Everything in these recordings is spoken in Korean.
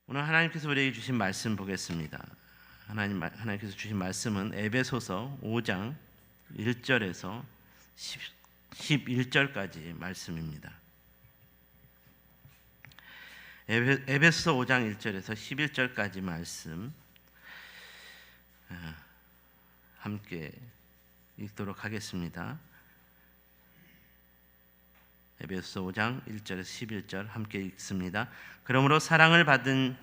오늘 하나님께서 우리에게 주신 말씀 보겠습니다. 하나님께서 주신 말씀은 에베소서 5장 1절에서 11절까지 말씀입니다. 에베소서 5장 1절에서 11절까지 말씀 함께 읽도록 하겠습니다. 에베소서 5장 1절에서 11절 함께 읽습니다. 그러므로 사랑을 받은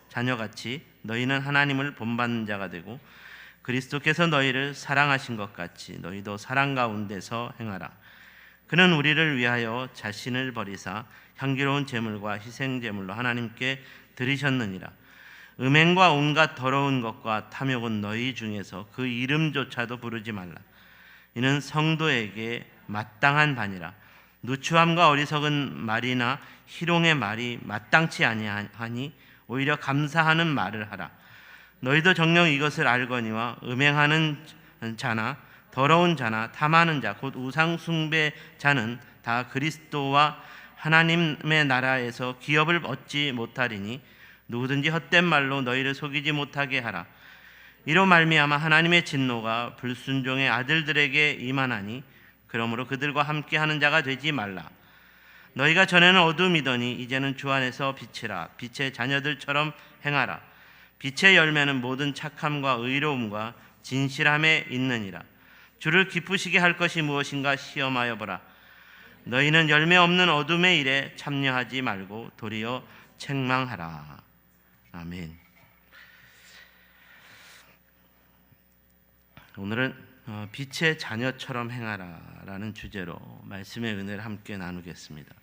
자녀같이 너희는 하나님을 본받는 자가 되고 그리스도께서 너희를 사랑하신 것 같이 너희도 사랑 가운데서 행하라. 그는 우리를 위하여 자신을 버리사 향기로운 제물과 희생 제물로 하나님께 드리셨느니라. 음행과 온갖 더러운 것과 탐욕은 너희 중에서 그 이름조차도 부르지 말라. 이는 성도에게 마땅한 바니라. 누추함과 어리석은 말이나 희롱의 말이 마땅치 아니하니 오히려 감사하는 말을 하라. 너희도 정녕 이것을 알거니와 음행하는 자나 더러운 자나 탐하는 자 곧 우상 숭배자는 다 그리스도와 하나님의 나라에서 기업을 얻지 못하리니 누구든지 헛된 말로 너희를 속이지 못하게 하라. 이로 말미암아 하나님의 진노가 불순종의 아들들에게 임하나니 그러므로 그들과 함께하는 자가 되지 말라. 너희가 전에는 어둠이더니 이제는 주 안에서 빛이라. 빛의 자녀들처럼 행하라. 빛의 열매는 모든 착함과 의로움과 진실함에 있느니라. 주를 기쁘시게 할 것이 무엇인가 시험하여 보라. 너희는 열매 없는 어둠의 일에 참여하지 말고 도리어 책망하라. 아멘. 오늘은 빛의 자녀처럼 행하라라는 주제로 말씀의 은혜를 함께 나누겠습니다.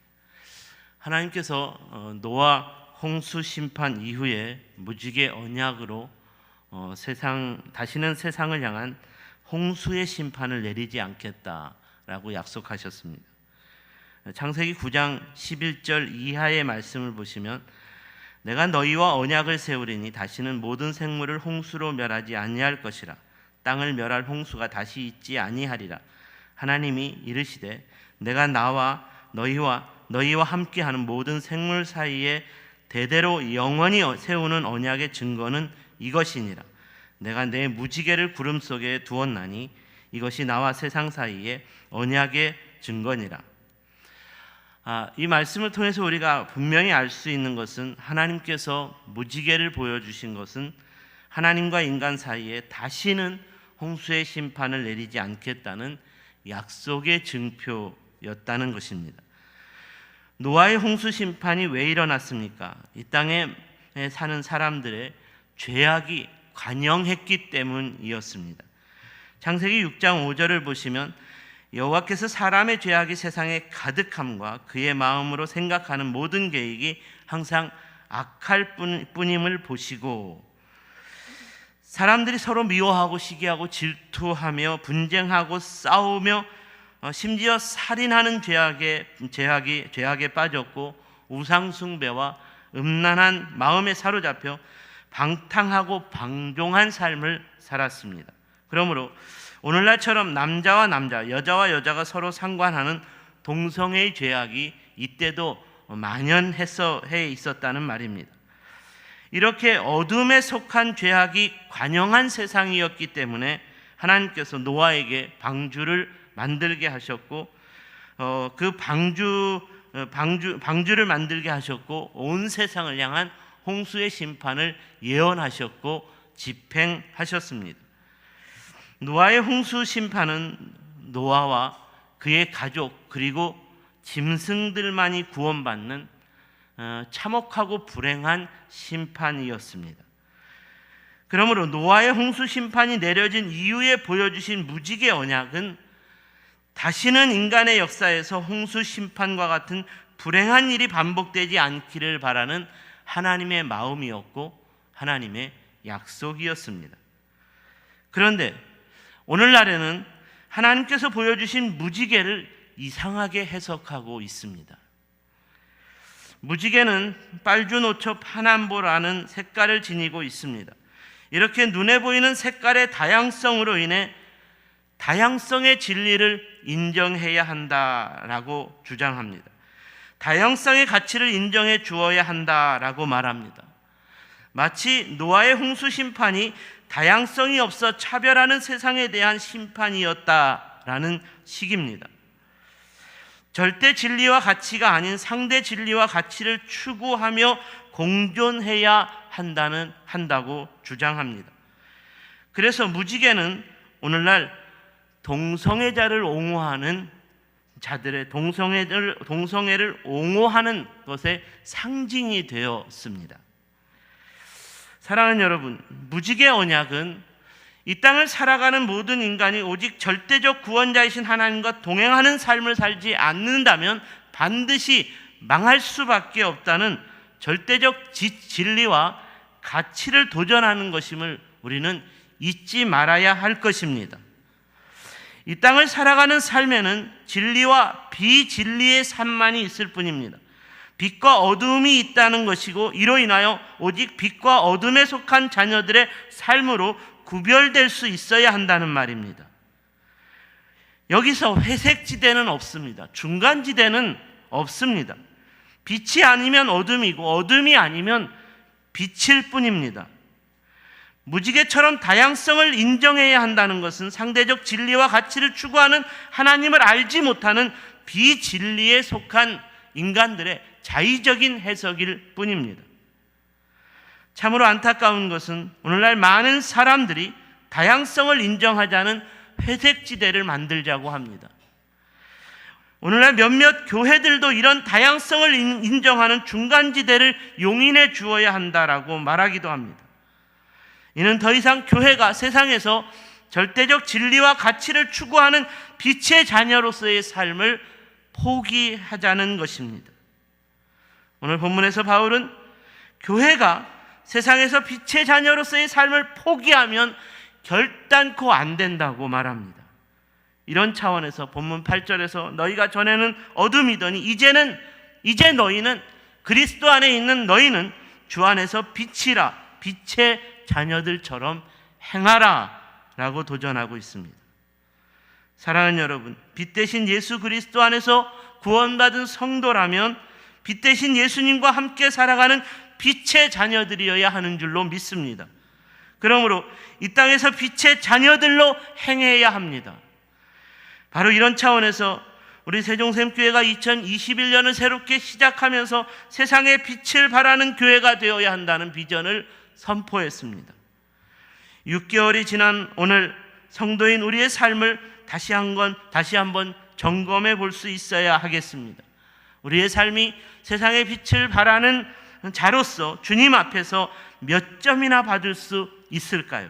하나님께서 노아 홍수 심판 이후에 무지개 언약으로 다시는 세상을 향한 홍수의 심판을 내리지 않겠다라고 약속하셨습니다. 창세기 9장 11절 이하의 말씀을 보시면 내가 너희와 언약을 세우리니 다시는 모든 생물을 홍수로 멸하지 아니할 것이라. 땅을 멸할 홍수가 다시 있지 아니하리라. 하나님이 이르시되 내가 나와 너희와 함께하는 모든 생물 사이에 대대로 영원히 세우는 언약의 증거는 이것이니라. 내가 내 무지개를 구름 속에 두었나니 이것이 나와 세상 사이에 언약의 증거니라. 이 말씀을 통해서 우리가 분명히 알 수 있는 것은 하나님께서 무지개를 보여주신 것은 하나님과 인간 사이에 다시는 홍수의 심판을 내리지 않겠다는 약속의 증표였다는 것입니다. 노아의 홍수 심판이 왜 일어났습니까? 이 땅에 사는 사람들의 죄악이 관영했기 때문이었습니다. 창세기 6장 5절을 보시면 여호와께서 사람의 죄악이 세상에 가득함과 그의 마음으로 생각하는 모든 계획이 항상 악할 뿐임을 보시고 사람들이 서로 미워하고 시기하고 질투하며 분쟁하고 싸우며 심지어 살인하는 죄악에 빠졌고 우상 숭배와 음란한 마음에 사로잡혀 방탕하고 방종한 삶을 살았습니다. 그러므로 오늘날처럼 남자와 남자, 여자와 여자가 서로 상관하는 동성애의 죄악이 이때도 만연해 있었다는 말입니다. 이렇게 어둠에 속한 죄악이 관영한 세상이었기 때문에 하나님께서 노아에게 방주를 만들게 하셨고 그 방주를 만들게 하셨고 온 세상을 향한 홍수의 심판을 예언하셨고 집행하셨습니다. 노아의 홍수 심판은 노아와 그의 가족 그리고 짐승들만이 구원받는 참혹하고 불행한 심판이었습니다. 그러므로 노아의 홍수 심판이 내려진 이후에 보여주신 무지개 언약은 다시는 인간의 역사에서 홍수 심판과 같은 불행한 일이 반복되지 않기를 바라는 하나님의 마음이었고 하나님의 약속이었습니다. 그런데 오늘날에는 하나님께서 보여주신 무지개를 이상하게 해석하고 있습니다. 무지개는 빨주노초 파남보라는 색깔을 지니고 있습니다. 이렇게 눈에 보이는 색깔의 다양성으로 인해 다양성의 진리를 인정해야 한다라고 주장합니다. 다양성의 가치를 인정해 주어야 한다라고 말합니다. 마치 노아의 홍수 심판이 다양성이 없어 차별하는 세상에 대한 심판이었다라는 식입니다. 절대 진리와 가치가 아닌 상대 진리와 가치를 추구하며 공존해야 한다고 주장합니다. 그래서 무지개는 오늘날 동성애자를 옹호하는 자들의 동성애를 옹호하는 것의 상징이 되었습니다. 사랑하는 여러분, 무지개 언약은 이 땅을 살아가는 모든 인간이 오직 절대적 구원자이신 하나님과 동행하는 삶을 살지 않는다면 반드시 망할 수밖에 없다는 절대적 진리와 가치를 도전하는 것임을 우리는 잊지 말아야 할 것입니다. 이 땅을 살아가는 삶에는 진리와 비진리의 삶만이 있을 뿐입니다. 빛과 어둠이 있다는 것이고, 이로 인하여 오직 빛과 어둠에 속한 자녀들의 삶으로 구별될 수 있어야 한다는 말입니다. 여기서 회색지대는 없습니다. 중간지대는 없습니다. 빛이 아니면 어둠이고 어둠이 아니면 빛일 뿐입니다. 무지개처럼 다양성을 인정해야 한다는 것은 상대적 진리와 가치를 추구하는 하나님을 알지 못하는 비진리에 속한 인간들의 자의적인 해석일 뿐입니다. 참으로 안타까운 것은 오늘날 많은 사람들이 다양성을 인정하자는 회색지대를 만들자고 합니다. 오늘날 몇몇 교회들도 이런 다양성을 인정하는 중간지대를 용인해 주어야 한다라고 말하기도 합니다. 이는 더 이상 교회가 세상에서 절대적 진리와 가치를 추구하는 빛의 자녀로서의 삶을 포기하자는 것입니다. 오늘 본문에서 바울은 교회가 세상에서 빛의 자녀로서의 삶을 포기하면 결단코 안 된다고 말합니다. 이런 차원에서 본문 8절에서 너희가 전에는 어둠이더니 이제 너희는 그리스도 안에 있는 너희는 주 안에서 빛이라, 빛의 자녀들처럼 행하라 라고 도전하고 있습니다. 사랑하는 여러분, 빛 대신 예수 그리스도 안에서 구원받은 성도라면 빛 대신 예수님과 함께 살아가는 빛의 자녀들이어야 하는 줄로 믿습니다. 그러므로 이 땅에서 빛의 자녀들로 행해야 합니다. 바로 이런 차원에서 우리 세종샘교회가 2021년을 새롭게 시작하면서 세상에 빛을 발하는 교회가 되어야 한다는 비전을 선포했습니다. 6개월이 지난 오늘 성도인 우리의 삶을 다시 한번 점검해 볼 수 있어야 하겠습니다. 우리의 삶이 세상의 빛을 발하는 자로서 주님 앞에서 몇 점이나 받을 수 있을까요?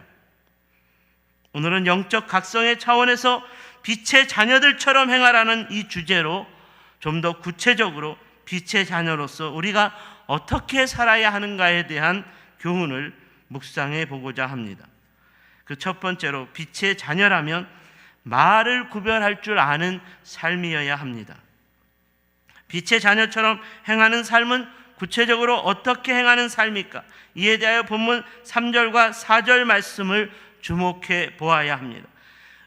오늘은 영적 각성의 차원에서 빛의 자녀들처럼 행하라는 이 주제로 좀 더 구체적으로 빛의 자녀로서 우리가 어떻게 살아야 하는가에 대한 교훈을 묵상해 보고자 합니다. 그 첫 번째로 빛의 자녀라면 말을 구별할 줄 아는 삶이어야 합니다. 빛의 자녀처럼 행하는 삶은 구체적으로 어떻게 행하는 삶일까? 이에 대하여 본문 3절과 4절 말씀을 주목해 보아야 합니다.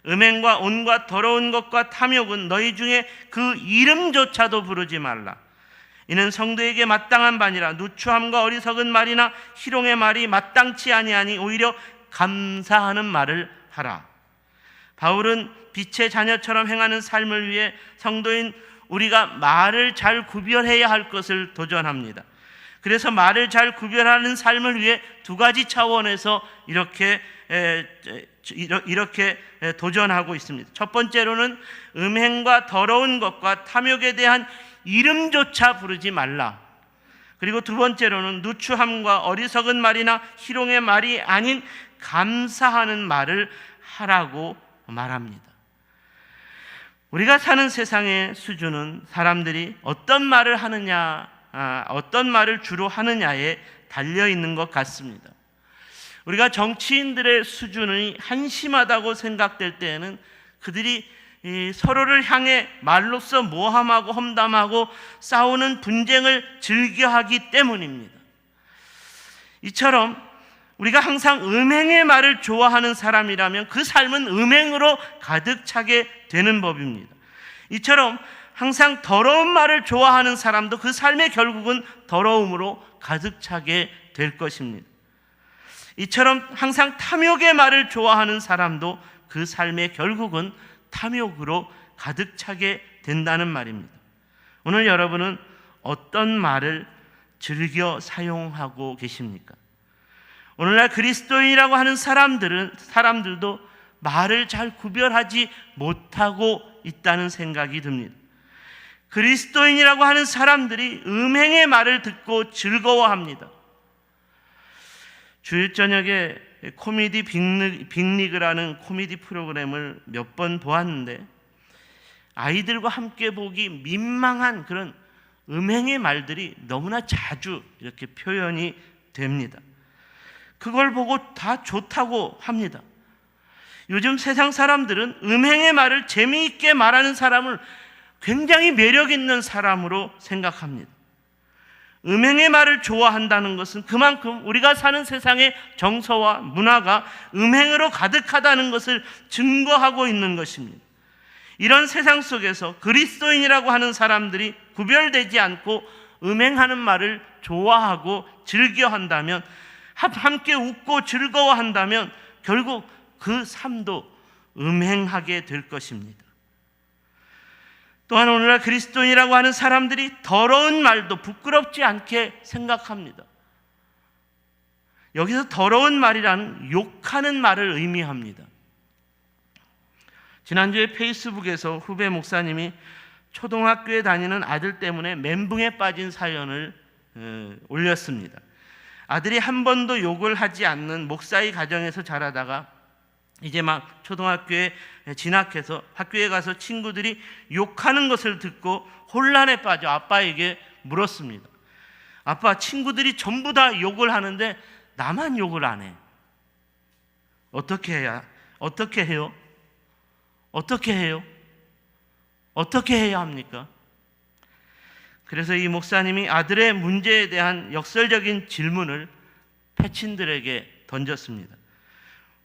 음행과 온갖 더러운 것과 탐욕은 너희 중에 그 이름조차도 부르지 말라. 이는 성도에게 마땅한 바니라. 누추함과 어리석은 말이나 희롱의 말이 마땅치 아니하니 오히려 감사하는 말을 하라. 바울은 빛의 자녀처럼 행하는 삶을 위해 성도인 우리가 말을 잘 구별해야 할 것을 도전합니다. 그래서 말을 잘 구별하는 삶을 위해 두 가지 차원에서 이렇게 도전하고 있습니다. 첫 번째로는 음행과 더러운 것과 탐욕에 대한 이름조차 부르지 말라. 그리고 두 번째로는 누추함과 어리석은 말이나 희롱의 말이 아닌 감사하는 말을 하라고 말합니다. 우리가 사는 세상의 수준은 사람들이 어떤 말을 하느냐, 어떤 말을 주로 하느냐에 달려 있는 것 같습니다. 우리가 정치인들의 수준이 한심하다고 생각될 때에는 그들이 서로를 향해 말로써 모함하고 험담하고 싸우는 분쟁을 즐겨하기 때문입니다. 이처럼 우리가 항상 음행의 말을 좋아하는 사람이라면 그 삶은 음행으로 가득 차게 되는 법입니다. 이처럼 항상 더러운 말을 좋아하는 사람도 그 삶의 결국은 더러움으로 가득 차게 될 것입니다. 이처럼 항상 탐욕의 말을 좋아하는 사람도 그 삶의 결국은 탐욕으로 가득 차게 된다는 말입니다. 오늘 여러분은 어떤 말을 즐겨 사용하고 계십니까? 오늘날 그리스도인이라고 하는 사람들도 말을 잘 구별하지 못하고 있다는 생각이 듭니다. 그리스도인이라고 하는 사람들이 음행의 말을 듣고 즐거워합니다. 주일 저녁에 코미디 빅리그라는 코미디 프로그램을 몇 번 보았는데 아이들과 함께 보기 민망한 그런 음행의 말들이 너무나 자주 이렇게 표현이 됩니다. 그걸 보고 다 좋다고 합니다. 요즘 세상 사람들은 음행의 말을 재미있게 말하는 사람을 굉장히 매력 있는 사람으로 생각합니다. 음행의 말을 좋아한다는 것은 그만큼 우리가 사는 세상의 정서와 문화가 음행으로 가득하다는 것을 증거하고 있는 것입니다. 이런 세상 속에서 그리스도인이라고 하는 사람들이 구별되지 않고 음행하는 말을 좋아하고 즐겨한다면, 함께 웃고 즐거워한다면 결국 그 삶도 음행하게 될 것입니다. 또한 오늘날 그리스도인이라고 하는 사람들이 더러운 말도 부끄럽지 않게 생각합니다. 여기서 더러운 말이라는 욕하는 말을 의미합니다. 지난주에 페이스북에서 후배 목사님이 초등학교에 다니는 아들 때문에 멘붕에 빠진 사연을 올렸습니다. 아들이 한 번도 욕을 하지 않는 목사의 가정에서 자라다가 이제 막 초등학교에 진학해서 학교에 가서 친구들이 욕하는 것을 듣고 혼란에 빠져 아빠에게 물었습니다. 아빠, 친구들이 전부 다 욕을 하는데 나만 욕을 안 해. 어떻게 해요? 어떻게 해야 합니까? 그래서 이 목사님이 아들의 문제에 대한 역설적인 질문을 패친들에게 던졌습니다.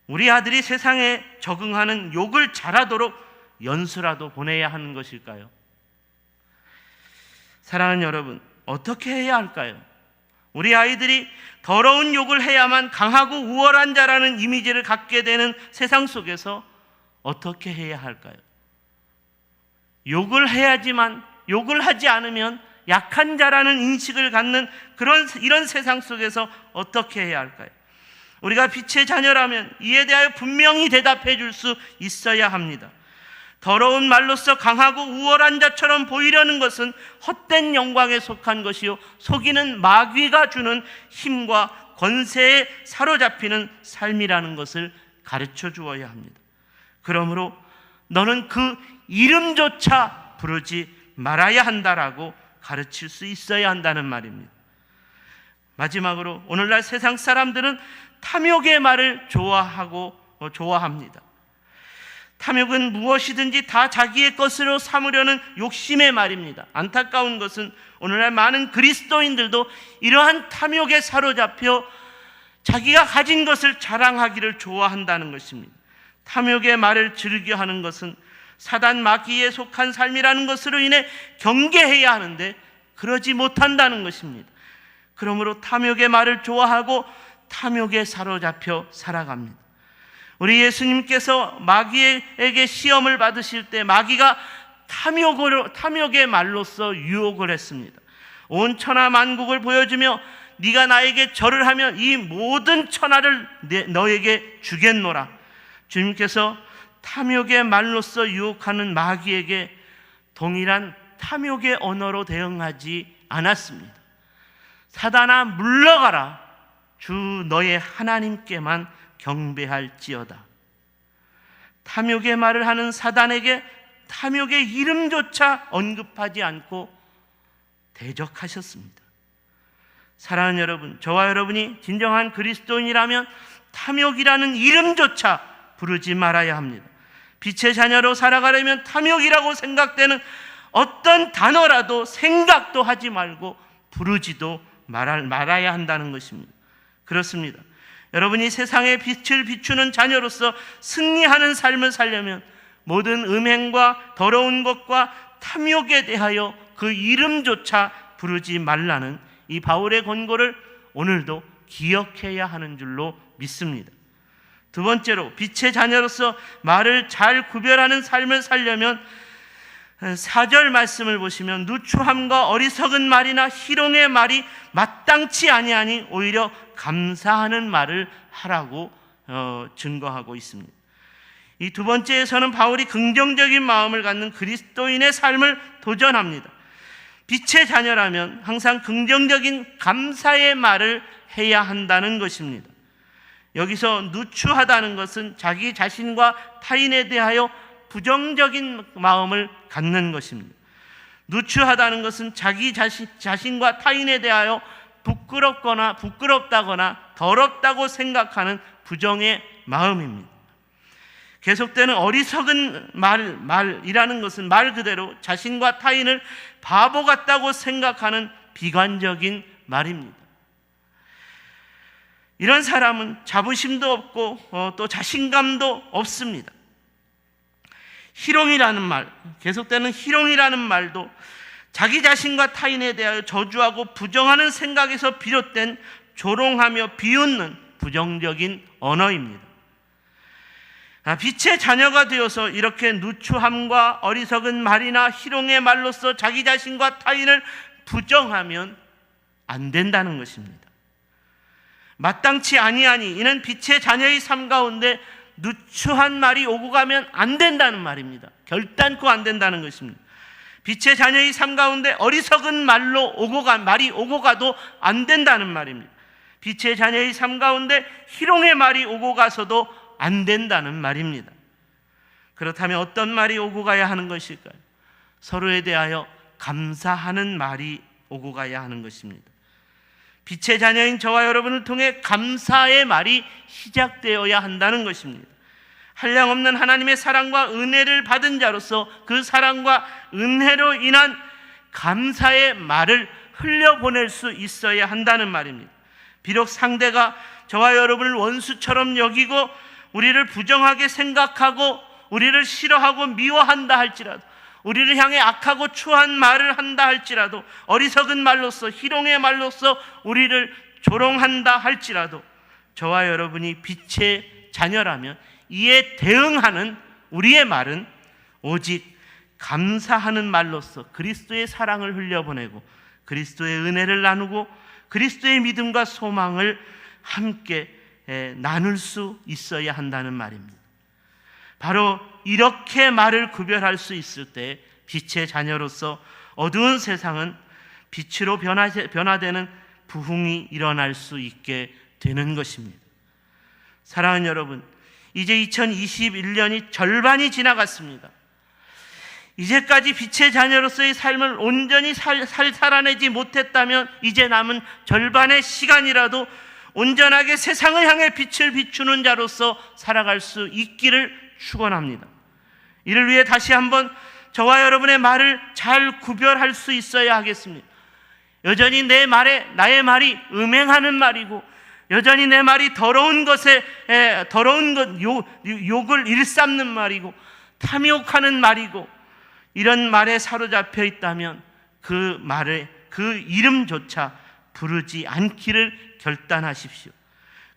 우리 아들이 세상에 적응하는 욕을 잘하도록 연수라도 보내야 하는 것일까요? 사랑하는 여러분, 어떻게 해야 할까요? 우리 아이들이 더러운 욕을 해야만 강하고 우월한 자라는 이미지를 갖게 되는 세상 속에서 어떻게 해야 할까요? 욕을 해야지만, 욕을 하지 않으면 약한 자라는 인식을 갖는 이런 세상 속에서 어떻게 해야 할까요? 우리가 빛의 자녀라면 이에 대하여 분명히 대답해 줄 수 있어야 합니다. 더러운 말로써 강하고 우월한 자처럼 보이려는 것은 헛된 영광에 속한 것이요, 속이는 마귀가 주는 힘과 권세에 사로잡히는 삶이라는 것을 가르쳐 주어야 합니다. 그러므로 너는 그 이름조차 부르지 말아야 한다라고 가르칠 수 있어야 한다는 말입니다. 마지막으로 오늘날 세상 사람들은 탐욕의 말을 좋아합니다. 탐욕은 무엇이든지 다 자기의 것으로 삼으려는 욕심의 말입니다. 안타까운 것은 오늘날 많은 그리스도인들도 이러한 탐욕에 사로잡혀 자기가 가진 것을 자랑하기를 좋아한다는 것입니다. 탐욕의 말을 즐겨하는 것은 사단 마귀에 속한 삶이라는 것으로 인해 경계해야 하는데 그러지 못한다는 것입니다. 그러므로 탐욕의 말을 좋아하고 탐욕에 사로잡혀 살아갑니다. 우리 예수님께서 마귀에게 시험을 받으실 때 마귀가 탐욕의 말로써 유혹을 했습니다. 온 천하 만국을 보여주며 네가 나에게 절을 하면 이 모든 천하를 너에게 주겠노라. 주님께서 탐욕의 말로써 유혹하는 마귀에게 동일한 탐욕의 언어로 대응하지 않았습니다. 사단아 물러가라. 주 너의 하나님께만 경배할지어다. 탐욕의 말을 하는 사단에게 탐욕의 이름조차 언급하지 않고 대적하셨습니다. 사랑하는 여러분, 저와 여러분이 진정한 그리스도인이라면 탐욕이라는 이름조차 부르지 말아야 합니다. 빛의 자녀로 살아가려면 탐욕이라고 생각되는 어떤 단어라도 생각도 하지 말고 부르지도 말아야 한다는 것입니다. 그렇습니다. 여러분이 세상의 빛을 비추는 자녀로서 승리하는 삶을 살려면 모든 음행과 더러운 것과 탐욕에 대하여 그 이름조차 부르지 말라는 이 바울의 권고를 오늘도 기억해야 하는 줄로 믿습니다. 두 번째로 빛의 자녀로서 말을 잘 구별하는 삶을 살려면 4절 말씀을 보시면 누추함과 어리석은 말이나 희롱의 말이 마땅치 아니하니 오히려 감사하는 말을 하라고 증거하고 있습니다. 이 두 번째에서는 바울이 긍정적인 마음을 갖는 그리스도인의 삶을 도전합니다. 빛의 자녀라면 항상 긍정적인 감사의 말을 해야 한다는 것입니다. 여기서 누추하다는 것은 자기 자신과 타인에 대하여 부정적인 마음을 갖는 것입니다. 누추하다는 것은 자기 자신과 타인에 대하여 부끄럽다거나 더럽다고 생각하는 부정의 마음입니다. 계속되는 어리석은 말이라는 것은 말 그대로 자신과 타인을 바보 같다고 생각하는 비관적인 말입니다. 이런 사람은 자부심도 없고 또 자신감도 없습니다. 희롱이라는 말, 계속되는 희롱이라는 말도 자기 자신과 타인에 대하여 저주하고 부정하는 생각에서 비롯된 조롱하며 비웃는 부정적인 언어입니다. 빛의 자녀가 되어서 이렇게 누추함과 어리석은 말이나 희롱의 말로써 자기 자신과 타인을 부정하면 안 된다는 것입니다. 마땅치 아니하니 이는 빛의 자녀의 삶 가운데 누추한 말이 오고 가면 안 된다는 말입니다. 결단코 안 된다는 것입니다. 빛의 자녀의 삶 가운데 어리석은 말이 오고 가도 안 된다는 말입니다. 빛의 자녀의 삶 가운데 희롱의 말이 오고 가서도 안 된다는 말입니다. 그렇다면 어떤 말이 오고 가야 하는 것일까요? 서로에 대하여 감사하는 말이 오고 가야 하는 것입니다. 빛의 자녀인 저와 여러분을 통해 감사의 말이 시작되어야 한다는 것입니다. 한량없는 하나님의 사랑과 은혜를 받은 자로서 그 사랑과 은혜로 인한 감사의 말을 흘려보낼 수 있어야 한다는 말입니다. 비록 상대가 저와 여러분을 원수처럼 여기고 우리를 부정하게 생각하고 우리를 싫어하고 미워한다 할지라도, 우리를 향해 악하고 추한 말을 한다 할지라도, 어리석은 말로써 희롱의 말로써 우리를 조롱한다 할지라도 저와 여러분이 빛의 자녀라면 이에 대응하는 우리의 말은 오직 감사하는 말로써 그리스도의 사랑을 흘려보내고 그리스도의 은혜를 나누고 그리스도의 믿음과 소망을 함께 나눌 수 있어야 한다는 말입니다. 바로 이렇게 말을 구별할 수 있을 때 빛의 자녀로서 어두운 세상은 빛으로 변화되는 부흥이 일어날 수 있게 되는 것입니다. 사랑하는 여러분, 이제 2021년이 절반이 지나갔습니다. 이제까지 빛의 자녀로서의 삶을 온전히 살아내지 못했다면 이제 남은 절반의 시간이라도 온전하게 세상을 향해 빛을 비추는 자로서 살아갈 수 있기를 축원합니다. 이를 위해 다시 한번 저와 여러분의 말을 잘 구별할 수 있어야 하겠습니다. 여전히 나의 말이 음행하는 말이고, 여전히 내 말이 더러운 욕을 일삼는 말이고, 탐욕하는 말이고, 이런 말에 사로잡혀 있다면 그 이름조차 부르지 않기를 결단하십시오.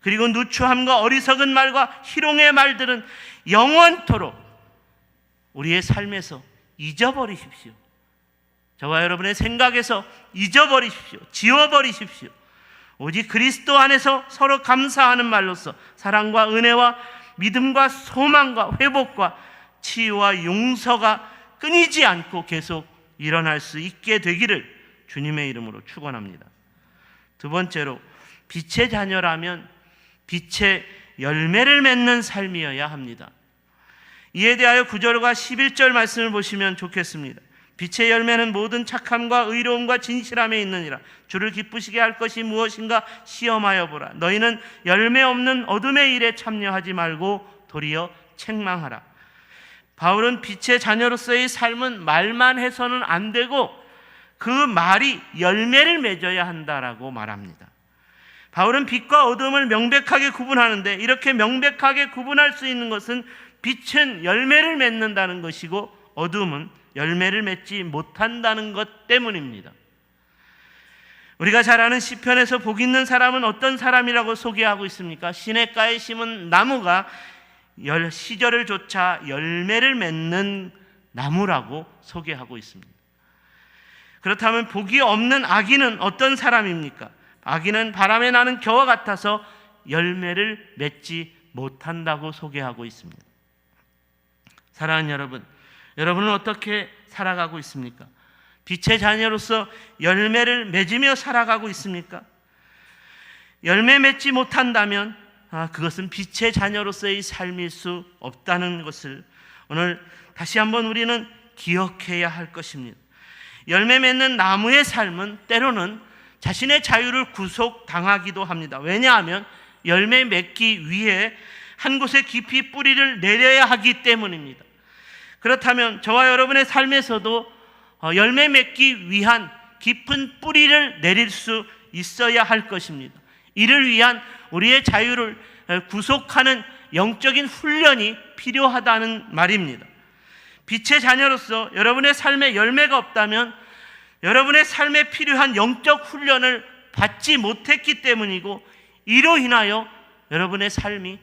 그리고 누추함과 어리석은 말과 희롱의 말들은 영원토록 우리의 삶에서 잊어버리십시오. 저와 여러분의 생각에서 잊어버리십시오. 지워버리십시오. 오직 그리스도 안에서 서로 감사하는 말로써 사랑과 은혜와 믿음과 소망과 회복과 치유와 용서가 끊이지 않고 계속 일어날 수 있게 되기를 주님의 이름으로 축원합니다. 두 번째로, 빛의 자녀라면 빛의 열매를 맺는 삶이어야 합니다. 이에 대하여 9절과 11절 말씀을 보시면 좋겠습니다. 빛의 열매는 모든 착함과 의로움과 진실함에 있느니라. 주를 기쁘시게 할 것이 무엇인가 시험하여 보라. 너희는 열매 없는 어둠의 일에 참여하지 말고 도리어 책망하라. 바울은 빛의 자녀로서의 삶은 말만 해서는 안 되고 그 말이 열매를 맺어야 한다라고 말합니다. 바울은 빛과 어둠을 명백하게 구분하는데, 이렇게 명백하게 구분할 수 있는 것은 빛은 열매를 맺는다는 것이고 어둠은 열매를 맺지 못한다는 것 때문입니다. 우리가 잘 아는 시편에서 복 있는 사람은 어떤 사람이라고 소개하고 있습니까? 시냇가에 심은 나무가 시절을 좇아 열매를 맺는 나무라고 소개하고 있습니다. 그렇다면 복이 없는 악인은 어떤 사람입니까? 악인은 바람에 나는 겨와 같아서 열매를 맺지 못한다고 소개하고 있습니다. 사랑하는 여러분, 여러분은 어떻게 살아가고 있습니까? 빛의 자녀로서 열매를 맺으며 살아가고 있습니까? 열매 맺지 못한다면 그것은 빛의 자녀로서의 삶일 수 없다는 것을 오늘 다시 한번 우리는 기억해야 할 것입니다. 열매 맺는 나무의 삶은 때로는 자신의 자유를 구속당하기도 합니다. 왜냐하면 열매 맺기 위해 한 곳에 깊이 뿌리를 내려야 하기 때문입니다. 그렇다면 저와 여러분의 삶에서도 열매 맺기 위한 깊은 뿌리를 내릴 수 있어야 할 것입니다. 이를 위한 우리의 자유를 구속하는 영적인 훈련이 필요하다는 말입니다. 빛의 자녀로서 여러분의 삶에 열매가 없다면 여러분의 삶에 필요한 영적 훈련을 받지 못했기 때문이고, 이로 인하여 여러분의 삶이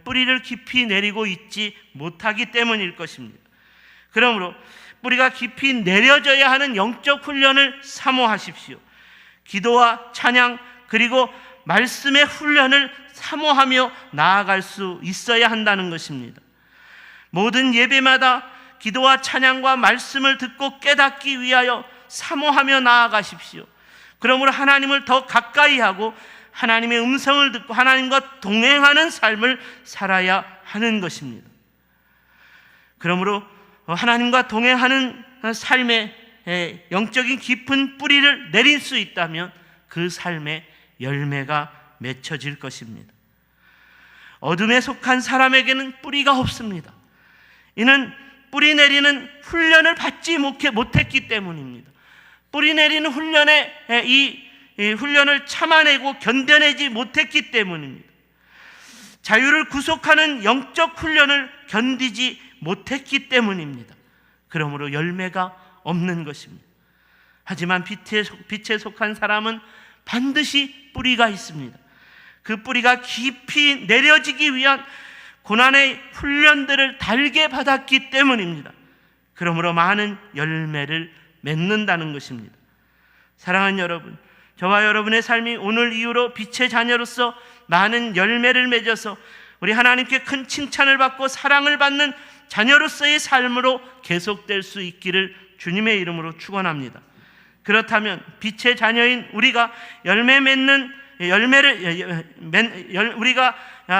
뿌리를 깊이 내리고 있지 못하기 때문일 것입니다. 그러므로 뿌리가 깊이 내려져야 하는 영적 훈련을 사모하십시오. 기도와 찬양 그리고 말씀의 훈련을 사모하며 나아갈 수 있어야 한다는 것입니다. 모든 예배마다 기도와 찬양과 말씀을 듣고 깨닫기 위하여 사모하며 나아가십시오. 그러므로 하나님을 더 가까이 하고 하나님의 음성을 듣고 하나님과 동행하는 삶을 살아야 하는 것입니다. 그러므로 하나님과 동행하는 삶에 영적인 깊은 뿌리를 내릴 수 있다면 그 삶에 열매가 맺혀질 것입니다. 어둠에 속한 사람에게는 뿌리가 없습니다. 이는 뿌리 내리는 훈련을 받지 못했기 때문입니다. 뿌리 내리는 이 훈련을 참아내고 견뎌내지 못했기 때문입니다. 자유를 구속하는 영적 훈련을 견디지 못했기 때문입니다. 그러므로 열매가 없는 것입니다. 하지만 빛에 속한 사람은 반드시 뿌리가 있습니다. 그 뿌리가 깊이 내려지기 위한 고난의 훈련들을 달게 받았기 때문입니다. 그러므로 많은 열매를 맺는다는 것입니다. 사랑하는 여러분, 저와 여러분의 삶이 오늘 이후로 빛의 자녀로서 많은 열매를 맺어서 우리 하나님께 큰 칭찬을 받고 사랑을 받는 자녀로서의 삶으로 계속될 수 있기를 주님의 이름으로 축원합니다. 그렇다면 빛의 자녀인 우리가 우리가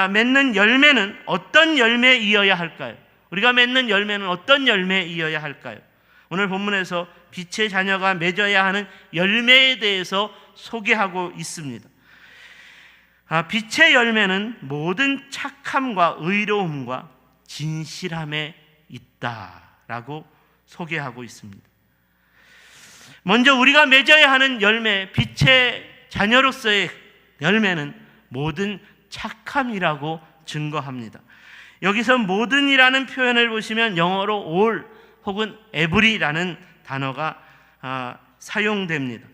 맺는 열매는 어떤 열매이어야 할까요? 우리가 맺는 열매는 어떤 열매이어야 할까요? 오늘 본문에서 빛의 자녀가 맺어야 하는 열매에 대해서 소개하고 있습니다. 빛의 열매는 모든 착함과 의로움과 진실함에 있다라고 소개하고 있습니다. 먼저 우리가 맺어야 하는 열매, 빛의 자녀로서의 열매는 모든 착함이라고 증거합니다. 여기서 모든이라는 표현을 보시면 영어로 all 혹은 every라는 단어가 사용됩니다.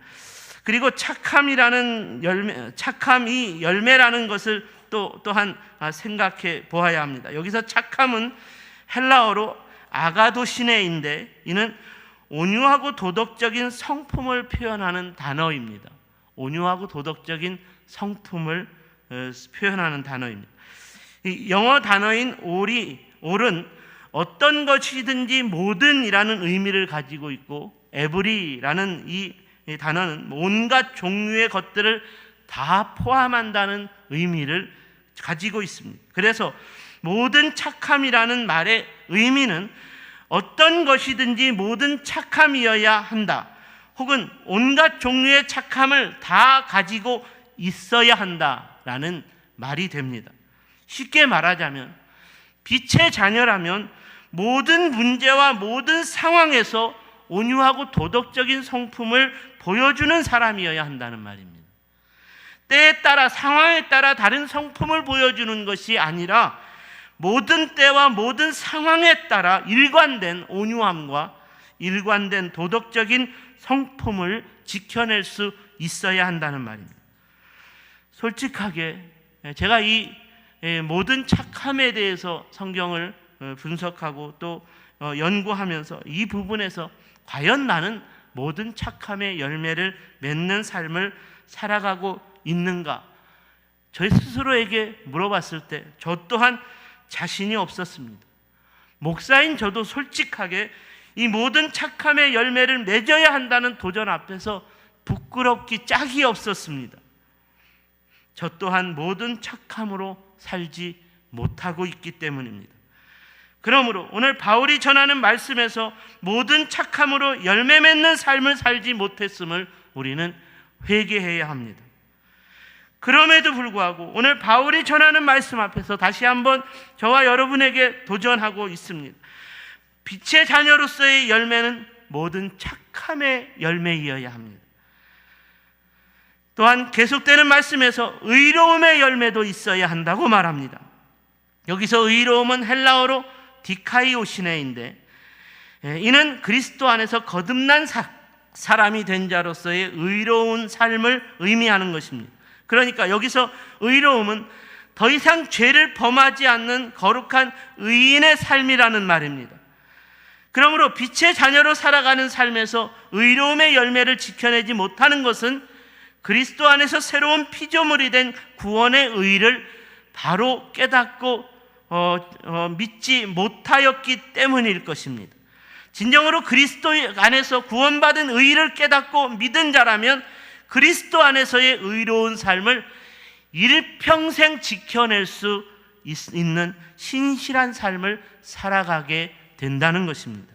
그리고 착함이 열매라는 것을 또한 생각해 보아야 합니다. 여기서 착함은 헬라어로 아가도시네인데 이는 온유하고 도덕적인 성품을 표현하는 단어입니다. 온유하고 도덕적인 성품을 표현하는 단어입니다. 이 영어 단어인 all은 어떤 것이든지 모든이라는 의미를 가지고 있고, every라는 이 단어는 온갖 종류의 것들을 다 포함한다는 의미를 가지고 있습니다. 그래서 모든 착함이라는 말의 의미는 어떤 것이든지 모든 착함이어야 한다, 혹은 온갖 종류의 착함을 다 가지고 있어야 한다라는 말이 됩니다. 쉽게 말하자면 빛의 자녀라면 모든 문제와 모든 상황에서 온유하고 도덕적인 성품을 보여주는 사람이어야 한다는 말입니다. 때에 따라 상황에 따라 다른 성품을 보여주는 것이 아니라 모든 때와 모든 상황에 따라 일관된 온유함과 일관된 도덕적인 성품을 지켜낼 수 있어야 한다는 말입니다. 솔직하게 제가 이 모든 착함에 대해서 성경을 분석하고 또 연구하면서 이 부분에서 과연 나는 모든 착함의 열매를 맺는 삶을 살아가고 있는가? 저 스스로에게 물어봤을 때 저 또한 자신이 없었습니다. 목사인 저도 솔직하게 이 모든 착함의 열매를 맺어야 한다는 도전 앞에서 부끄럽기 짝이 없었습니다. 저 또한 모든 착함으로 살지 못하고 있기 때문입니다. 그러므로 오늘 바울이 전하는 말씀에서 모든 착함으로 열매 맺는 삶을 살지 못했음을 우리는 회개해야 합니다. 그럼에도 불구하고 오늘 바울이 전하는 말씀 앞에서 다시 한번 저와 여러분에게 도전하고 있습니다. 빛의 자녀로서의 열매는 모든 착함의 열매이어야 합니다. 또한 계속되는 말씀에서 의로움의 열매도 있어야 한다고 말합니다. 여기서 의로움은 헬라어로 디카이오시네인데 이는 그리스도 안에서 거듭난 사람이 된 자로서의 의로운 삶을 의미하는 것입니다. 그러니까 여기서 의로움은 더 이상 죄를 범하지 않는 거룩한 의인의 삶이라는 말입니다. 그러므로 빛의 자녀로 살아가는 삶에서 의로움의 열매를 지켜내지 못하는 것은 그리스도 안에서 새로운 피조물이 된 구원의 의를 바로 깨닫고 믿지 못하였기 때문일 것입니다. 진정으로 그리스도 안에서 구원받은 의를 깨닫고 믿은 자라면 그리스도 안에서의 의로운 삶을 일평생 지켜낼 수 있는 신실한 삶을 살아가게 된다는 것입니다.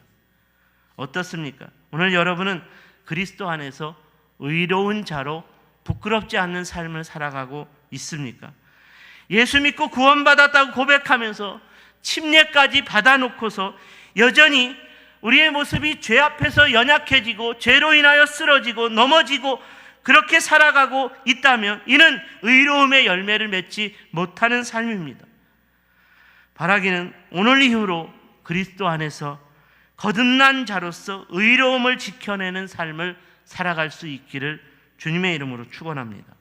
어떻습니까? 오늘 여러분은 그리스도 안에서 의로운 자로 부끄럽지 않는 삶을 살아가고 있습니까? 예수 믿고 구원받았다고 고백하면서 침례까지 받아놓고서 여전히 우리의 모습이 죄 앞에서 연약해지고 죄로 인하여 쓰러지고 넘어지고 그렇게 살아가고 있다면 이는 의로움의 열매를 맺지 못하는 삶입니다. 바라기는 오늘 이후로 그리스도 안에서 거듭난 자로서 의로움을 지켜내는 삶을 살아갈 수 있기를 주님의 이름으로 축원합니다.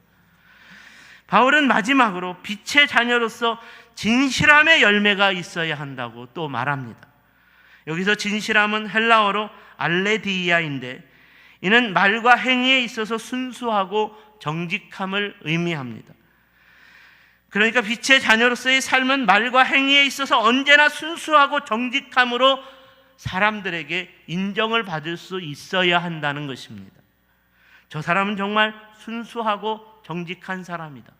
바울은 마지막으로 빛의 자녀로서 진실함의 열매가 있어야 한다고 또 말합니다. 여기서 진실함은 헬라어로 알레디이아인데 이는 말과 행위에 있어서 순수하고 정직함을 의미합니다. 그러니까 빛의 자녀로서의 삶은 말과 행위에 있어서 언제나 순수하고 정직함으로 사람들에게 인정을 받을 수 있어야 한다는 것입니다. 저 사람은 정말 순수하고 정직한 사람이다.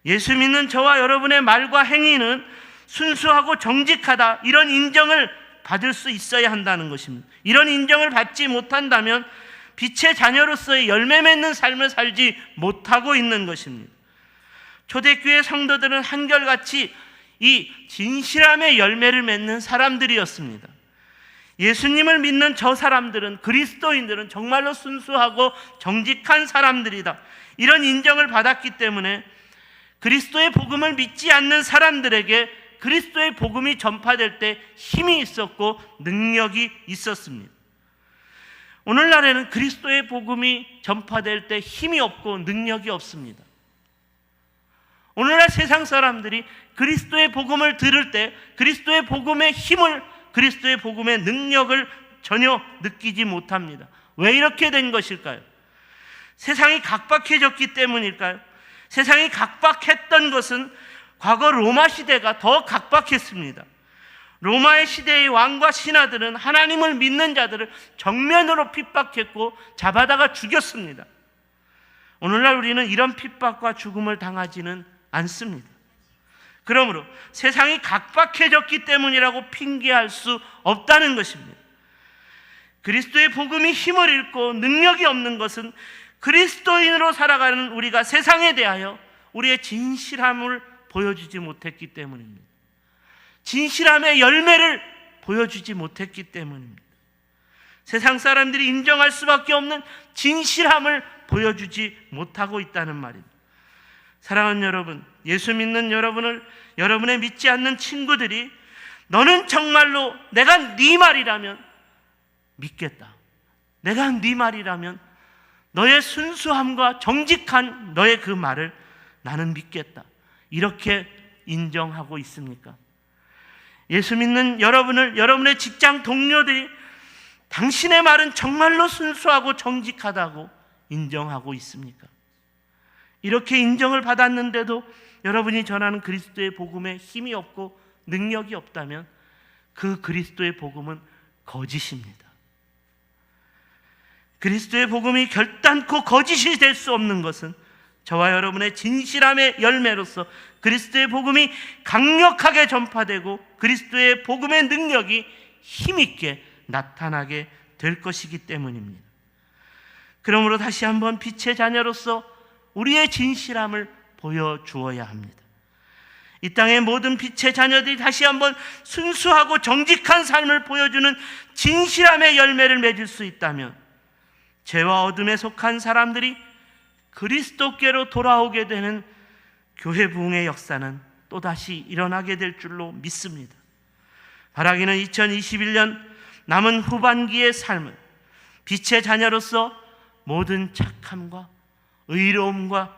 예수 믿는 저와 여러분의 말과 행위는 순수하고 정직하다. 이런 인정을 받을 수 있어야 한다는 것입니다. 이런 인정을 받지 못한다면 빛의 자녀로서의 열매 맺는 삶을 살지 못하고 있는 것입니다. 초대교회 성도들은 한결같이 이 진실함의 열매를 맺는 사람들이었습니다. 예수님을 믿는 저 사람들은, 그리스도인들은 정말로 순수하고 정직한 사람들이다. 이런 인정을 받았기 때문에 그리스도의 복음을 믿지 않는 사람들에게 그리스도의 복음이 전파될 때 힘이 있었고 능력이 있었습니다. 오늘날에는 그리스도의 복음이 전파될 때 힘이 없고 능력이 없습니다. 오늘날 세상 사람들이 그리스도의 복음을 들을 때 그리스도의 복음의 힘을, 그리스도의 복음의 능력을 전혀 느끼지 못합니다. 왜 이렇게 된 것일까요? 세상이 각박해졌기 때문일까요? 세상이 각박했던 것은 과거 로마 시대가 더 각박했습니다. 로마의 시대의 왕과 신하들은 하나님을 믿는 자들을 정면으로 핍박했고 잡아다가 죽였습니다. 오늘날 우리는 이런 핍박과 죽음을 당하지는 않습니다. 그러므로 세상이 각박해졌기 때문이라고 핑계할 수 없다는 것입니다. 그리스도의 복음이 힘을 잃고 능력이 없는 것은 그리스도인으로 살아가는 우리가 세상에 대하여 우리의 진실함을 보여주지 못했기 때문입니다. 진실함의 열매를 보여주지 못했기 때문입니다. 세상 사람들이 인정할 수밖에 없는 진실함을 보여주지 못하고 있다는 말입니다. 사랑하는 여러분, 예수 믿는 여러분의 믿지 않는 친구들이 너는 정말로 내가 네 말이라면 믿겠다. 내가 네 말이라면 너의 순수함과 정직한 너의 그 말을 나는 믿겠다. 이렇게 인정하고 있습니까? 예수 믿는 여러분의 직장 동료들이 당신의 말은 정말로 순수하고 정직하다고 인정하고 있습니까? 이렇게 인정을 받았는데도 여러분이 전하는 그리스도의 복음에 힘이 없고 능력이 없다면 그 그리스도의 복음은 거짓입니다. 그리스도의 복음이 결단코 거짓이 될 수 없는 것은 저와 여러분의 진실함의 열매로서 그리스도의 복음이 강력하게 전파되고 그리스도의 복음의 능력이 힘있게 나타나게 될 것이기 때문입니다. 그러므로 다시 한번 빛의 자녀로서 우리의 진실함을 보여주어야 합니다. 이 땅의 모든 빛의 자녀들이 다시 한번 순수하고 정직한 삶을 보여주는 진실함의 열매를 맺을 수 있다면 죄와 어둠에 속한 사람들이 그리스도께로 돌아오게 되는 교회 부흥의 역사는 또다시 일어나게 될 줄로 믿습니다. 바라기는 2021년 남은 후반기의 삶은 빛의 자녀로서 모든 착함과 의로움과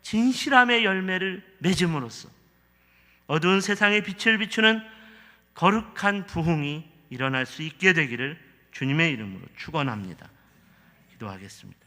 진실함의 열매를 맺음으로써 어두운 세상의 빛을 비추는 거룩한 부흥이 일어날 수 있게 되기를 주님의 이름으로 축원합니다. 기도하겠습니다.